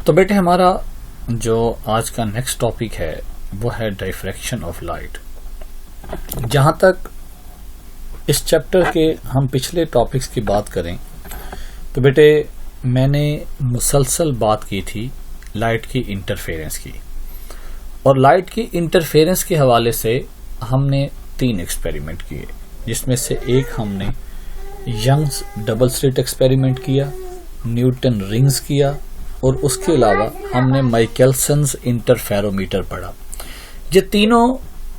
तो बेटे हमारा जो आज का नेक्स्ट टॉपिक है वो है डाइफ्रैक्शन ऑफ लाइट। जहां तक इस चैप्टर के हम पिछले टॉपिक्स की बात करें तो बेटे मैंने मुसलसल बात की थी लाइट की इंटरफेरेंस की, और लाइट की इंटरफेरेंस के हवाले से हमने 3 एक्सपेरिमेंट किए, जिसमें से एक हमने यंग्स डबल स्लिट एक्सपेरिमेंट किया, न्यूटन रिंग्स किया, और उसके अलावा हमने माइकलसन्स इंटरफेरोमीटर पढ़ा। ये तीनों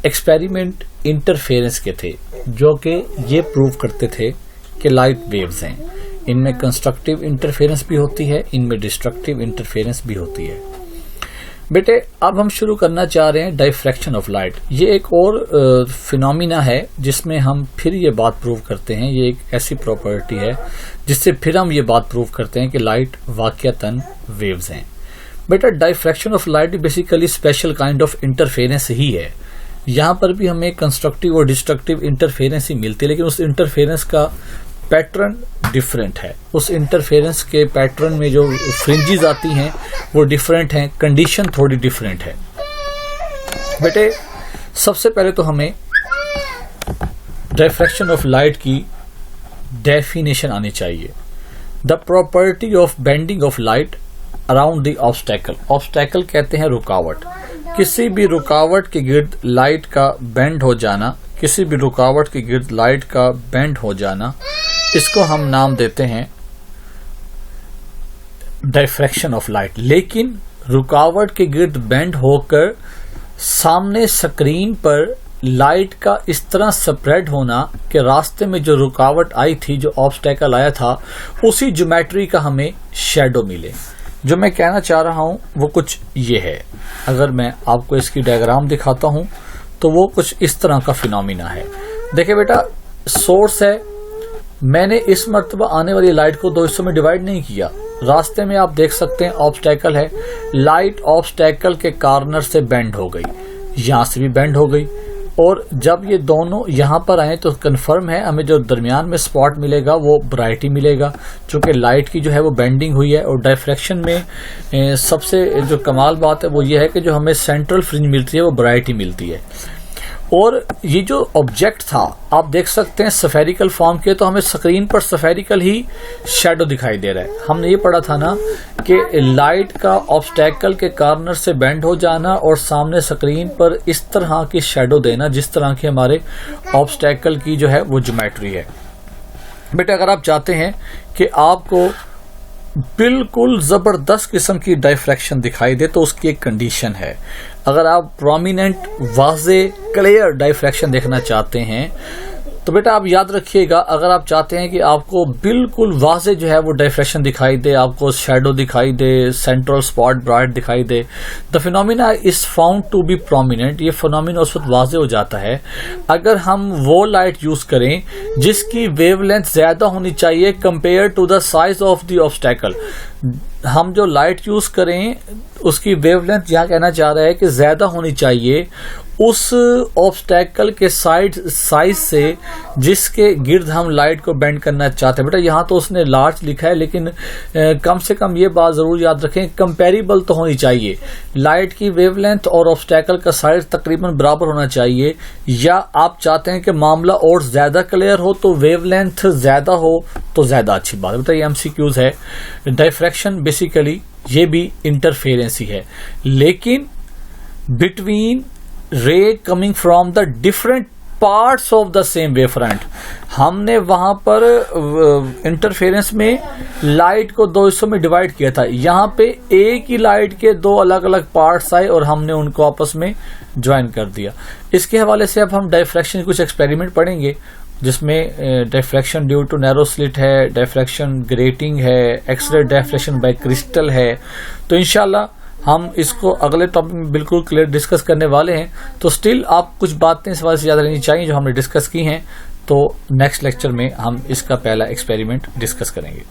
एक्सपेरिमेंट इंटरफेरेंस के थे जो कि ये प्रूव करते थे कि लाइट वेव्स हैं। इनमें कंस्ट्रक्टिव इंटरफेरेंस भी होती है, इनमें डिस्ट्रक्टिव इंटरफेरेंस भी होती है। बेटे अब हम शुरू करना चाह रहे हैं डाइफ्रैक्शन ऑफ लाइट। ये एक और फिनोमिना है जिसमें हम फिर ये बात प्रूव करते हैं, ये एक ऐसी प्रॉपर्टी है जिससे फिर हम ये बात प्रूव करते हैं कि लाइट वाकयातन वेव्स हैं। बेटा diffraction of light basically special kind of interference ही है। यहाँ पर भी हमें कंस्ट्रक्टिव और डिस्ट्रक्टिव इंटरफेरेंस ही मिलती है, लेकिन उस इंटरफेरेंस का पैटर्न डिफरेंट है। उस इंटरफेरेंस के पैटर्न में जो फ्रिंजेस आती हैं वो डिफरेंट हैं, कंडीशन थोड़ी डिफरेंट है। बेटे सबसे पहले तो हमें डाइफ्रैक्शन ऑफ लाइट की डेफिनेशन आनी चाहिए। The property of bending of light around the obstacle. Obstacle कहते हैं रुकावट। किसी भी रुकावट के गिर्द लाइट का बेंड हो जाना, किसी भी रुकावट के गिर्द लाइट का बेंड हो जाना, इसको हम नाम देते हैं डाइफ्रैक्शन ऑफ लाइट। लेकिन रुकावट के गिर्द बेंड होकर सामने स्क्रीन पर लाइट का इस तरह स्प्रेड होना कि रास्ते में जो रुकावट आई थी, जो ऑब्स्टेकल आया था, उसी ज्योमेट्री का हमें शैडो मिले। जो मैं कहना चाह रहा हूं वो कुछ ये है। अगर मैं आपको इसकी डायग्राम दिखाता हूं तो वो कुछ इस तरह का फिनोमिना है। देखिए बेटा, सोर्स है, मैंने इस मर्तबा आने वाली लाइट को 2 हिस्सों में डिवाइड नहीं किया। रास्ते में आप देख सकते हैं ऑब्स्टेकल है, लाइट ऑब्स्टेकल के कॉर्नर से बेंड हो गई, यहां से भी बेंड हो गई, और जब ये दोनों यहां पर आए तो कंफर्म है हमें जो दरमियान में स्पॉट मिलेगा वो ब्राइटी मिलेगा, चूंकि लाइट की जो है वो बेंडिंग हुई है। और डाइफ्रैक्शन में सबसे जो कमाल बात है वो ये है कि जो हमें सेंट्रल फ्रिंज मिलती है वो ब्राइटी मिलती है। और ये जो ऑब्जेक्ट था आप देख सकते हैं स्फेरिकल फॉर्म के, तो हमें स्क्रीन पर स्फेरिकल ही शैडो दिखाई दे रहा है। हमने ये पढ़ा था ना कि लाइट का ऑब्स्टेकल के कॉर्नर से बेंड हो जाना और सामने स्क्रीन पर इस तरह की शैडो देना जिस तरह की हमारे ऑब्स्टेकल की जो है वो ज्योमेट्री है। बेटा अगर आप चाहते हैं कि आपको बिल्कुल जबरदस्त किस्म की डाइफ्रैक्शन दिखाई दे तो उसकी एक कंडीशन है। अगर आप प्रोमिनेंट वाज़े क्लियर डाइफ्रैक्शन देखना चाहते हैं तो बेटा आप याद रखिएगा, अगर आप चाहते हैं कि आपको बिल्कुल वाज़े जो है वो डाइफ्रैक्शन दिखाई दे, आपको शैडो दिखाई दे, सेंट्रल स्पॉट ब्राइट दिखाई दे, the phenomena is found to be prominent. ये फिनोमिना उस वक्त वाज़े हो जाता है अगर हम वो लाइट यूज करें जिसकी वेवलेंथ ज्यादा होनी चाहिए compare to the size of the obstacle. हम जो लाइट यूज करें उसकी वेवलेंथ यहां कहना चाह रहा है कि ज्यादा होनी चाहिए उस ऑब्स्टेकल के साइज से जिसके गिर्द हम लाइट को बेंड करना चाहते हैं। बेटा यहाँ तो उसने लार्ज लिखा है, लेकिन कम से कम ये बात जरूर याद रखें कंपैरेबल तो होनी चाहिए। लाइट की वेवलेंथ और ऑब्स्टेकल का साइज तकरीबन बराबर होना चाहिए, या आप चाहते हैं कि मामला और ज्यादा क्लियर हो तो वेवलेंथ ज्यादा हो तो ज्यादा अच्छी बात है। बेटा ये MCQs है। डाइफ्रैक्शन बेसिकली ये भी इंटरफेरेंस ही है, लेकिन between ray coming from the different parts of the same wave front. हमने वहां पर इंटरफेरेंस में लाइट को 2 हिस्सों में डिवाइड किया था। यहाँ पे एक ही लाइट के 2 अलग अलग पार्ट्स आए और हमने उनको आपस में ज्वाइन कर दिया। इसके हवाले से अब हम डाइफ्रैक्शन के कुछ एक्सपेरिमेंट पढ़ेंगे, जिसमें diffraction due to narrow slit है, डाइफ्रैक्शन ग्रेटिंग है, एक्सरे डाइफ्रैक्शन बाय क्रिस्टल है। तो इंशाल्लाह हम इसको अगले टॉपिक में बिल्कुल क्लियर डिस्कस करने वाले हैं। तो स्टिल आप कुछ बातें इस बारे से याद रहनी चाहिए जो हमने डिस्कस की हैं। तो नेक्स्ट लेक्चर में हम इसका पहला एक्सपेरिमेंट डिस्कस करेंगे।